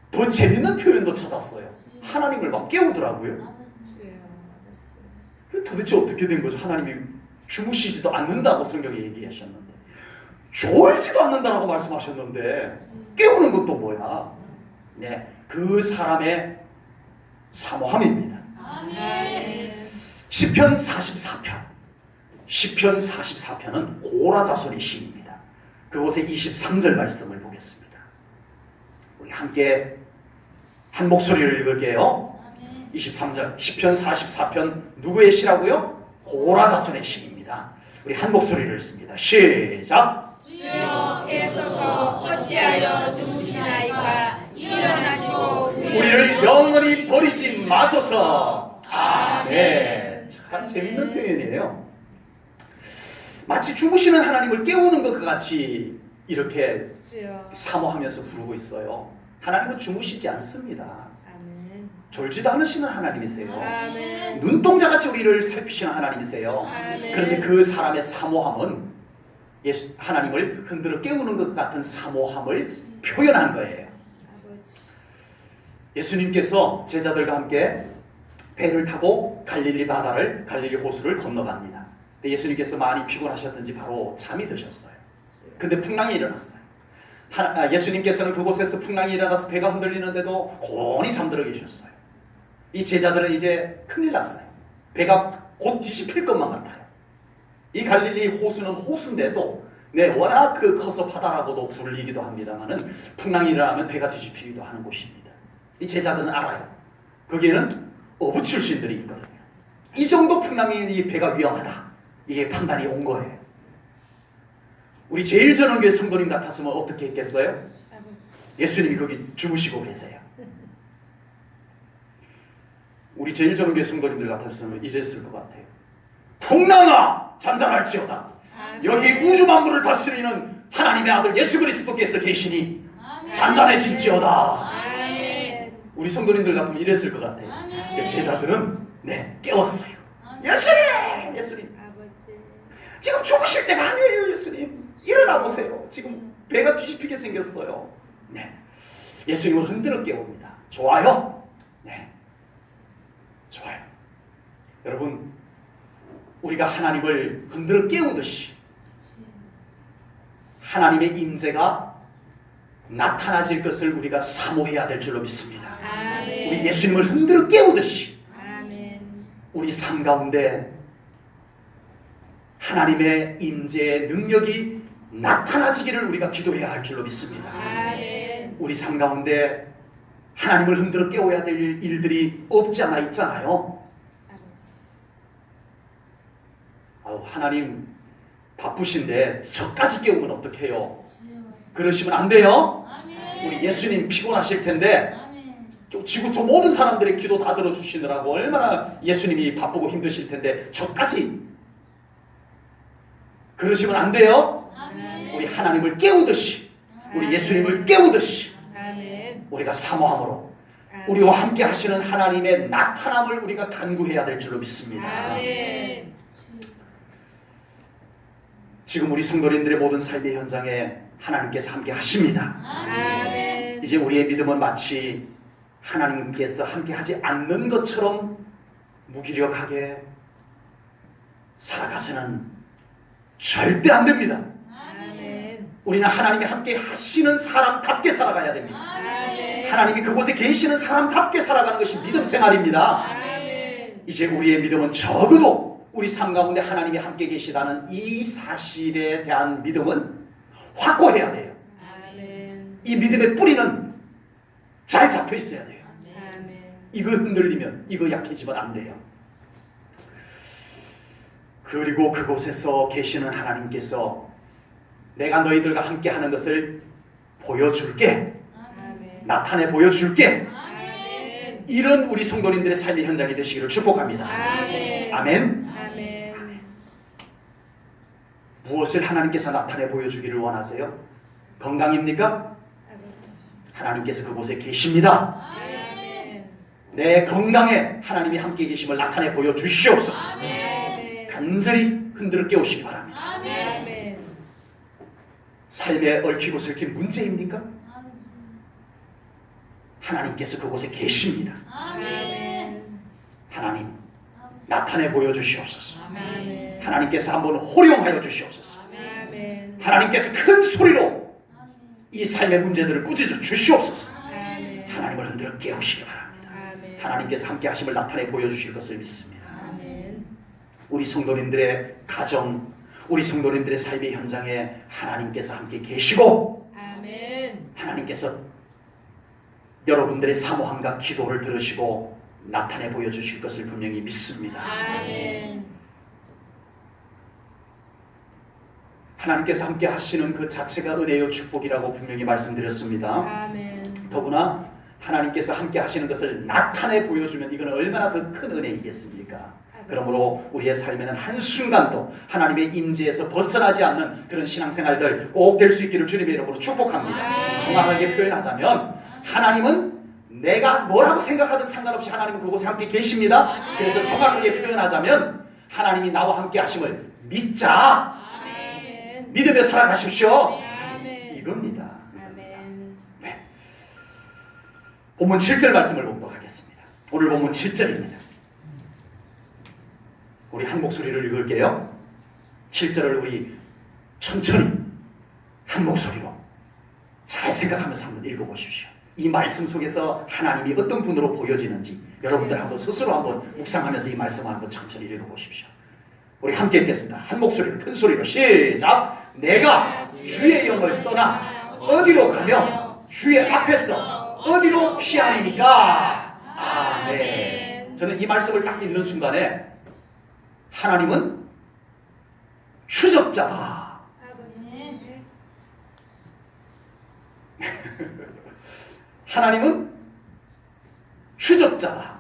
더 재밌는 표현도 찾았어요. 하나님을 막 깨우더라고요. 도대체 어떻게 된 거죠? 하나님이 주무시지도 않는다고 성경에 얘기하셨는데, 졸지도 않는다라고 말씀하셨는데 깨우는 것도 뭐야? 네, 그 사람의 사모함입니다. 아멘. 시편 44편. 시편 44편은 고라 자손의 시입니다. 그곳에 23절 말씀을 보겠습니다. 우리 함께 한 목소리를 읽을게요. 23절. 시편 44편 누구의 시라고요? 고라 자손의 시입니다. 우리 한 목소리를 읽습니다. 시작. 주여 애써서 어찌하여 주무시나이까 일어나시고 우리를 영원히 버리지 마소서. 아멘. 참 재밌는 표현이에요. 마치 주무시는 하나님을 깨우는 것 같이 이렇게 주여. 사모하면서 부르고 있어요. 하나님은 주무시지 않습니다. 아멘. 졸지도 않으시는 하나님이세요. 아멘. 눈동자같이 우리를 살피시는 하나님이세요. 아멘. 그런데 그 사람의 사모함은 하나님을 흔들어 깨우는 것 같은 사모함을 표현한 거예요. 아버지. 예수님께서 제자들과 함께 배를 타고 갈릴리 호수를 건너갑니다. 예수님께서 많이 피곤하셨든지 바로 잠이 드셨어요. 근데 풍랑이 일어났어요. 예수님께서는 그곳에서 풍랑이 일어나서 배가 흔들리는데도 곤히 잠들어 계셨어요. 이 제자들은 이제 큰일 났어요. 배가 곧 뒤집힐 것만 같아요. 이 갈릴리 호수는 호수인데도 워낙 커서 바다라고도 불리기도 합니다만은 풍랑이 일어나면 배가 뒤집히기도 하는 곳입니다. 이 제자들은 알아요. 거기에는 어부 출신들이 있거든요. 이 정도 풍랑이 이 배가 위험하다. 이게 판단이 온 거예요. 우리 제일전원교회 성도님 같았으면 어떻게 했겠어요? 아버지. 예수님이 거기 주무시고 계세요. 우리 제일전원교회 성도님들 같았으면 이랬을 것 같아요. 풍랑아 잠잠할지어다. 여기 우주 만물을 다스리는 하나님의 아들 예수 그리스도께서 계시니 잔잔해질지어다. 아멘. 우리 성도님들 같으면 이랬을 것 같아요. 아멘. 제자들은 깨웠어요. 아멘. 예수님 아버지. 지금 주무실 때가 아니에요. 예수님 일어나 보세요. 지금 배가 뒤집히게 생겼어요. 예수님을 흔들어 깨웁니다. 좋아요. 좋아요. 여러분, 우리가 하나님을 흔들어 깨우듯이 하나님의 임재가 나타나질 것을 우리가 사모해야 될 줄로 믿습니다. 아멘. 우리 예수님을 흔들어 깨우듯이 아멘. 우리 삶 가운데 하나님의 임재의 능력이 나타나지기를 우리가 기도해야 할 줄로 믿습니다. 아멘. 우리 삶 가운데 하나님을 흔들어 깨워야 될 일들이 없지 않아 있잖아요. 아버지. 하나님 바쁘신데 저까지 깨우면 어떡해요? 그러시면 안 돼요. 우리 예수님 피곤하실 텐데 지금 저 모든 사람들의 기도 다 들어주시느라고 얼마나 예수님이 바쁘고 힘드실 텐데 저까지 그러시면 안 돼요. 우리 하나님을 깨우듯이 우리 예수님을 깨우듯이 아멘. 우리가 사모함으로 우리와 함께 하시는 하나님의 나타남을 우리가 간구해야 될 줄로 믿습니다. 아멘. 지금 우리 성도님들의 모든 삶의 현장에 하나님께서 함께 하십니다. 아멘. 이제 우리의 믿음은 마치 하나님께서 함께 하지 않는 것처럼 무기력하게 살아가서는 절대 안 됩니다. 아멘. 우리는 하나님이 함께 하시는 사람답게 살아가야 됩니다. 아멘. 하나님이 그곳에 계시는 사람답게 살아가는 것이 믿음 생활입니다. 아멘. 이제 우리의 믿음은 적어도 우리 삶 가운데 하나님이 함께 계시다는 이 사실에 대한 믿음은 확고해야 돼요. 아멘. 이 믿음의 뿌리는 잘 잡혀 있어야 돼요. 아멘. 이거 흔들리면 이거 약해지면 안 돼요. 그리고 그곳에서 계시는 하나님께서 내가 너희들과 함께 하는 것을 보여줄게. 아멘. 나타내 보여줄게. 아멘. 이런 우리 성도님들의 삶의 현장이 되시기를 축복합니다. 아멘. 아멘. 아멘. 무엇을 하나님께서 나타내 보여주기를 원하세요? 건강입니까? 하나님께서 그곳에 계십니다. 아멘. 내 건강에 하나님이 함께 계심을 나타내 보여주시옵소서. 아멘. 간절히 흔들어 깨우시기 바랍니다. 아멘. 삶에 얽히고 설킨 문제입니까? 하나님께서 그곳에 계십니다. 아멘. 하나님 나타내 보여주시옵소서. 아멘. 하나님께서 한번 호령하여 주시옵소서. 아멘. 하나님께서 큰 소리로 이 삶의 문제들을 꾸짖어 주시옵소서. 아멘. 하나님을 흔들어 깨우시기 바랍니다. 아멘. 하나님께서 함께 하심을 나타내 보여주실 것을 믿습니다. 아멘. 우리 성도님들의 가정, 우리 성도님들의 삶의 현장에 하나님께서 함께 계시고 아멘. 하나님께서 여러분들의 사모함과 기도를 들으시고 나타내 보여주실 것을 분명히 믿습니다. 아멘. 하나님께서 함께 하시는 그 자체가 은혜요 축복이라고 분명히 말씀드렸습니다. 아멘. 더구나 하나님께서 함께 하시는 것을 나타내 보여주면 이건 얼마나 더 큰 은혜이겠습니까? 그러므로 우리의 삶에는 한순간도 하나님의 임재에서 벗어나지 않는 그런 신앙생활들 꼭 될 수 있기를 주님의 이름으로 축복합니다. 정확하게 표현하자면 하나님은 내가 뭐라고 생각하든 상관없이 하나님은 그곳에 함께 계십니다. 그래서 정확하게 표현하자면 하나님이 나와 함께 하심을 믿자. 아멘. 믿으며 살아가십시오. 아멘. 이겁니다. 아멘. 네. 본문 7절 말씀을 봉독하겠습니다. 오늘 본문 7절입니다. 우리 한 목소리를 읽을게요. 7절을 우리 천천히 한 목소리로 잘 생각하면서 한번 읽어보십시오. 이 말씀 속에서 하나님이 어떤 분으로 보여지는지 여러분들 한번 스스로 한번 묵상하면서 이 말씀을 한번 천천히 읽어보십시오. 우리 함께 읽겠습니다. 한 목소리로 큰 소리로 시작. 내가 주의 영을 떠나 어디로 가며 주의 앞에서 어디로 피하리니까. 아멘. 저는 이 말씀을 딱 읽는 순간에 하나님은 추적자다. 하나님은 추적자다.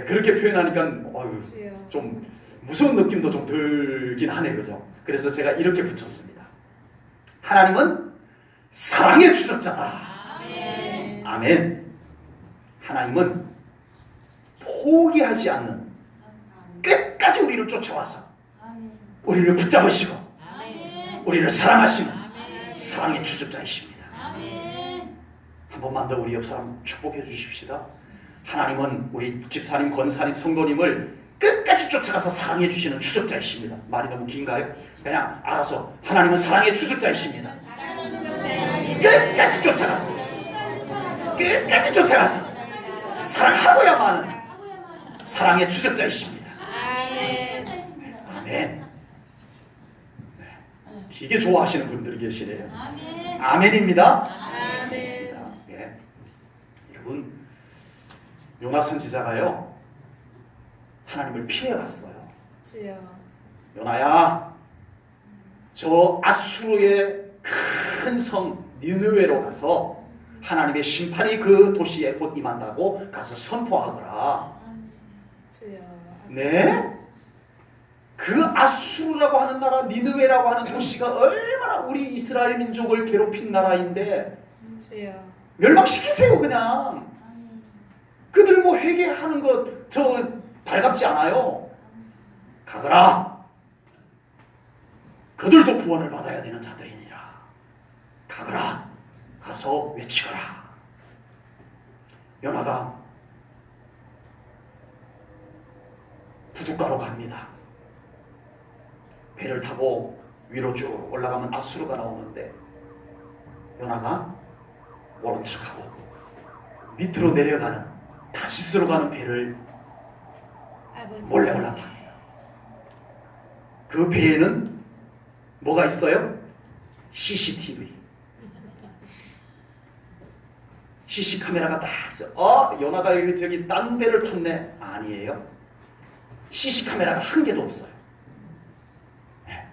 그렇게 표현하니까 좀 무서운 느낌도 좀 들긴 하네, 그죠? 그래서 제가 이렇게 붙였습니다. 하나님은 사랑의 추적자다. 아멘. 하나님은 포기하지 않는 끝까지 우리를 쫓아와서 우리를 붙잡으시고 우리를 사랑하시는 사랑의 추적자이십니다. 한 번만 더 우리 옆 사람 축복해 주십시다. 하나님은 우리 집사님, 권사님, 성도님을 끝까지 쫓아가서 사랑해 주시는 추적자이십니다. 말이 너무 긴가요? 그냥 알아서 하나님은 사랑의 추적자이십니다. 끝까지 쫓아가서 끝까지 쫓아가서 사랑하고야만 하는 사랑의 추적자이십니다. 아멘. 되게 좋아하시는 분들이 계시네요. 아멘입니다. 아멘. 예. 여러분, 요나 선지자가요 하나님을 피해갔어요. 주여. 요나야, 저 아수르의 큰 성 니느웨로 가서 하나님의 심판이 그 도시에 곧 임한다고 가서 선포하거라. 주여. 네? 그 아수르라고 하는 나라, 니느웨라고 하는 도시가 얼마나 우리 이스라엘 민족을 괴롭힌 나라인데 주여. 멸망시키세요. 그냥 그들 뭐 회개하는 거 저 발갑지 않아요. 가거라. 그들도 구원을 받아야 되는 자들이니라. 가거라. 가서 외치거라. 요나가 부둣가로 갑니다. 배를 타고 위로 쭉 올라가면 아수르가 나오는데 요나가 모른 척하고 밑으로 내려가는 다시스로 가는 배를 아버지. 몰래 올라탑니다. 그 배에는 뭐가 있어요? CCTV. CC 카메라가 딱 있어. 요나가 여기 저기 딴 배를 탔네. 아니에요. CC 카메라가 한 개도 없어요. 네.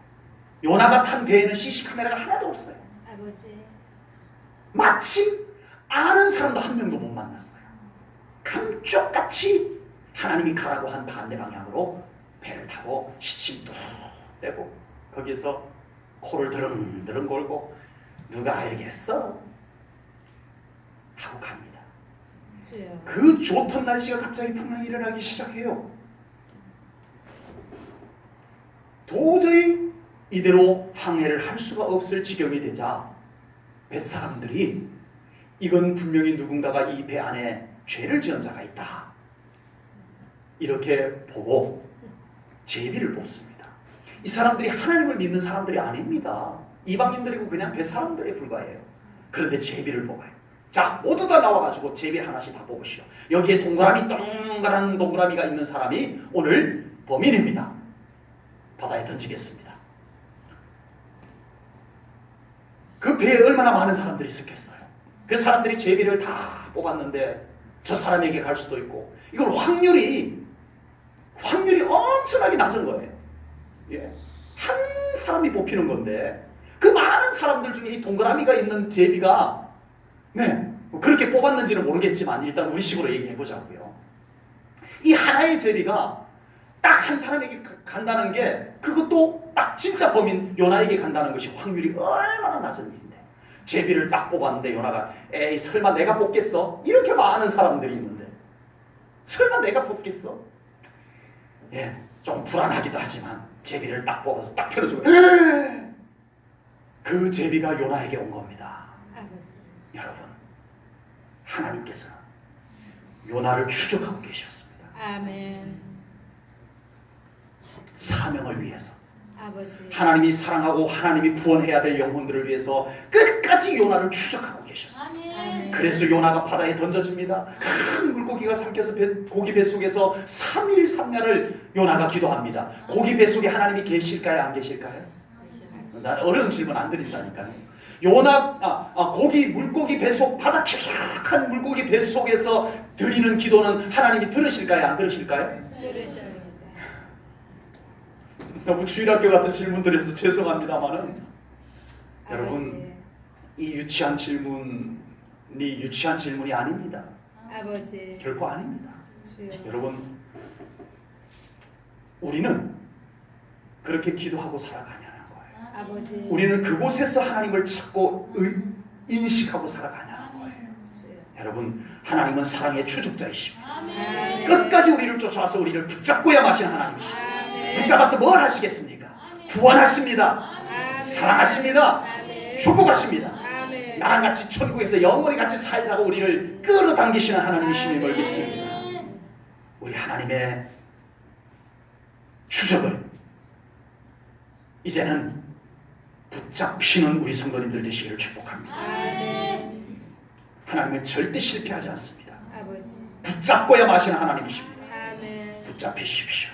요나가 탄 배에는 CC 카메라가 하나도 없어요. 아버지. 마침 아는 사람도 한 명도 못 만났어요. 감쪽같이 하나님이 가라고 한 반대 방향으로 배를 타고 시침 뚝 떼고 거기서 코를 드릉드릉 골고 누가 알겠어? 하고 갑니다. 주여. 그 좋던 날씨가 갑자기 풍랑이 일어나기 시작해요. 도저히 이대로 항해를 할 수가 없을 지경이 되자 뱃사람들이 이건 분명히 누군가가 이 배 안에 죄를 지은 자가 있다. 이렇게 보고 제비를 뽑습니다. 이 사람들이 하나님을 믿는 사람들이 아닙니다. 이방인들이고 그냥 뱃사람들에 불과해요. 그런데 제비를 뽑아요. 자, 모두 다 나와가지고 제비를 하나씩 다 뽑으시오. 여기에 동그라미 동그란 동그라미가 있는 사람이 오늘 범인입니다. 바다에 던지겠습니다. 그 배에 얼마나 많은 사람들이 있었겠어요. 그 사람들이 제비를 다 뽑았는데 저 사람에게 갈 수도 있고 이건 확률이 엄청나게 낮은 거예요. 예. 한 사람이 뽑히는 건데 그 많은 사람들 중에 이 동그라미가 있는 제비가 그렇게 뽑았는지는 모르겠지만 일단 우리 식으로 얘기해 보자고요. 이 하나의 제비가 딱 한 사람에게 간다는 게 그것도 딱 진짜 범인 요나에게 간다는 것이 확률이 얼마나 낮은 일인데 제비를 딱 뽑았는데 요나가 에이 설마 내가 뽑겠어? 이렇게 많은 사람들이 있는데 설마 내가 뽑겠어? 예, 좀 불안하기도 하지만 제비를 딱 뽑아서 딱 펴주고 그 제비가 요나에게 온 겁니다. 아버지. 여러분, 하나님께서 요나를 추적하고 계셨습니다. 아멘. 사명을 위해서 아버지. 하나님이 사랑하고 하나님이 구원해야 될 영혼들을 위해서 끝까지 요나를 추적하고 계셨어요. 아멘. 그래서 요나가 바다에 던져집니다. 큰 물고기가 삼켜서 고기 뱃속에서 3일 3야를 요나가 기도합니다. 고기 뱃속에 하나님이 계실까요? 안 계실까요? 난 어려운 질문 안 드린다니까요. 물고기 뱃속 바다 깊숙한 물고기 뱃속에서 드리는 기도는 하나님이 들으실까요? 안 들으실까요? 들으십니다. 너무 주일학교 같은 질문들에서 죄송합니다만은 여러분 이 유치한 질문이 유치한 질문이 아닙니다. 아버지. 결코 아닙니다. 주여. 여러분 우리는 그렇게 기도하고 살아가냐는 거예요. 아버지. 우리는 그곳에서 하나님을 찾고 인식하고 살아가냐는 거예요. 주여. 여러분 하나님은 사랑의 추적자이십니다. 아멘. 끝까지 우리를 쫓아와서 우리를 붙잡고야 마시는 하나님이십니다. 아멘. 붙잡아서 뭘 하시겠습니까? 구원하십니다. 아멘. 사랑하십니다. 아멘. 축복하십니다. 아멘. 나랑 같이 천국에서 영원히 같이 살자고 우리를 끌어당기시는 하나님이심을 믿습니다. 우리 하나님의 추적을 이제는 붙잡히는 우리 성도님들 되시기를 축복합니다. 아멘. 하나님은 절대 실패하지 않습니다. 아버지. 붙잡고야 마시는 하나님이십니다. 아멘. 붙잡히십시오.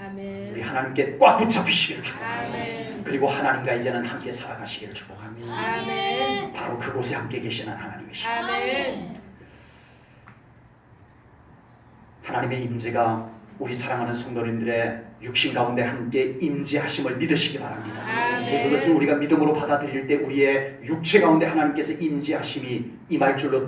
아멘. 우리 하나님께 꽉 붙잡히시기를 축복합니다. 아멘. 그리고 하나님과 이제는 함께 살아가시기를 축복합니다. 아멘. 바로 그곳에 함께 계시는 하나님이십니다. 아멘. 하나님의 임재가 우리 사랑하는 성도님들의 육신 가운데 함께 임재하심을 믿으시기 바랍니다. 아멘. 이제 그것을 우리가 믿음으로 받아들일 때 우리의 육체 가운데 하나님께서 임재하심이 임할 줄로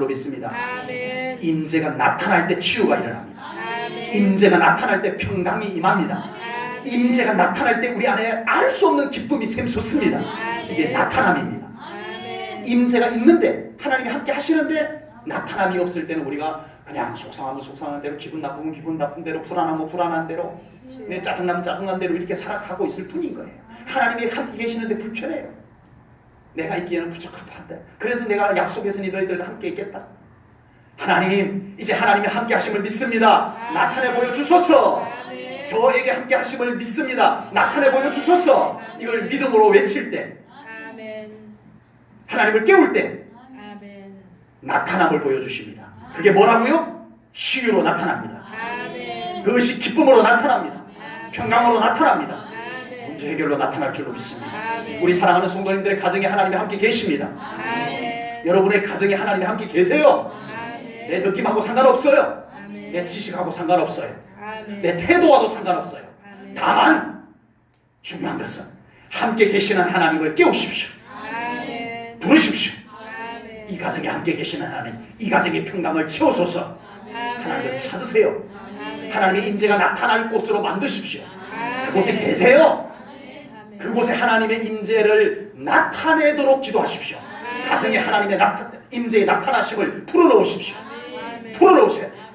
믿습니다. 아멘. 임재가 나타날 때 치유가 일어납니다. 아멘. 임재가 나타날 때 평강이 임합니다. 아멘. 임재가 나타날 때 우리 안에 알 수 없는 기쁨이 샘솟습니다. 이게 나타남입니다. 아멘. 임재가 있는데 하나님이 함께 하시는데 나타남이 없을 때는 우리가 그냥 속상하면 속상한 대로 기분 나쁘면 기분 나쁜 대로 불안하면 불안한 대로 짜증나면 짜증난 대로 이렇게 살아가고 있을 뿐인 거예요. 하나님이 함께 계시는데 불편해요. 내가 있기에는 부족한데 그래도 내가 약속했으니 너희들과 함께 있겠다. 하나님 이제 하나님이 함께 하심을 믿습니다. 나타내 보여주소서. 저에게 함께 하심을 믿습니다. 나타내 보여주소서. 이걸 믿음으로 외칠 때 아멘. 하나님을 깨울 때 아멘. 나타남을 보여주십니다. 그게 뭐라고요? 치유로 나타납니다. 아멘. 그것이 기쁨으로 나타납니다. 아멘. 평강으로 나타납니다. 아멘. 문제 해결로 나타날 줄로 믿습니다. 아멘. 우리 사랑하는 성도님들의 가정에 하나님이 함께 계십니다. 아멘. 여러분의 가정에 하나님이 함께 계세요. 아멘. 내 느낌하고 상관없어요. 아멘. 내 지식하고 상관없어요. 아멘. 내 태도와도 상관없어요. 아멘. 다만 중요한 것은 함께 계시는 하나님을 깨우십시오. 아멘. 부르십시오. 아멘. 이 가정에 함께 계시는 하나님, 이 가정의 평강을 채우소서. 하나님을 아멘. 찾으세요. 아멘. 하나님의 임재가 나타날 곳으로 만드십시오. 아멘. 그곳에 계세요. 아멘. 그곳에 하나님의 임재를 나타내도록 기도하십시오. 가정에 하나님의 임재의 나타나심을 풀어놓으십시오. 아멘. 풀어놓으셔야 돼요.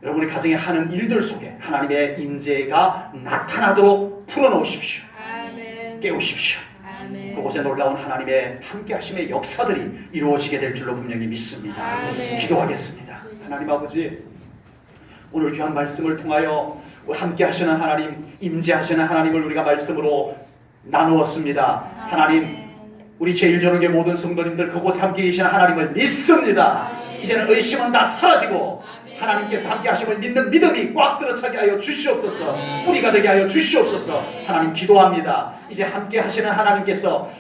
여러분의 가정에 하는 일들 속에 하나님의 임재가 나타나도록 풀어놓으십시오. 아멘. 깨우십시오. 아멘. 그곳에 놀라운 하나님의 함께하심의 역사들이 이루어지게 될 줄로 분명히 믿습니다. 아멘. 기도하겠습니다. 하나님 아버지, 오늘 귀한 말씀을 통하여 함께하시는 하나님, 임재하시는 하나님을 우리가 말씀으로 나누었습니다. 하나님, 우리 제1전국의 모든 성도님들 그곳에 함께 계시는 하나님을 믿습니다. 이제는 의심은 다 사라지고 하나님께서 함께 하심을 믿는 믿음이 꽉 들어차게 하여 주시옵소서. 뿌리가 되게 하여 주시옵소서. 하나님 기도합니다. 이제 함께 하시는 하나님께서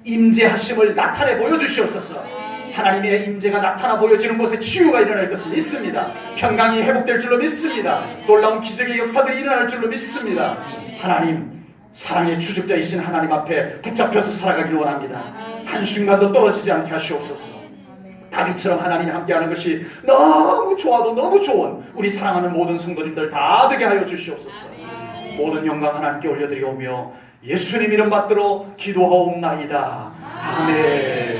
임재하심을 나타내 보여주시옵소서. 하나님의 임재가 나타나 보여지는 곳에 치유가 일어날 것을 믿습니다. 평강이 회복될 줄로 믿습니다. 놀라운 기적의 역사들이 일어날 줄로 믿습니다. 하나님, 사랑의 주적자이신 하나님 앞에 붙잡혀서 살아가기를 원합니다. 한순간도 떨어지지 않게 하시옵소서. 다윗처럼 하나님이 함께하는 것이 너무 좋아도 너무 좋은 우리 사랑하는 모든 성도님들 다 되게 하여 주시옵소서. 모든 영광 하나님께 올려드리오며 예수님 이름 받들어 기도하옵나이다. 아멘.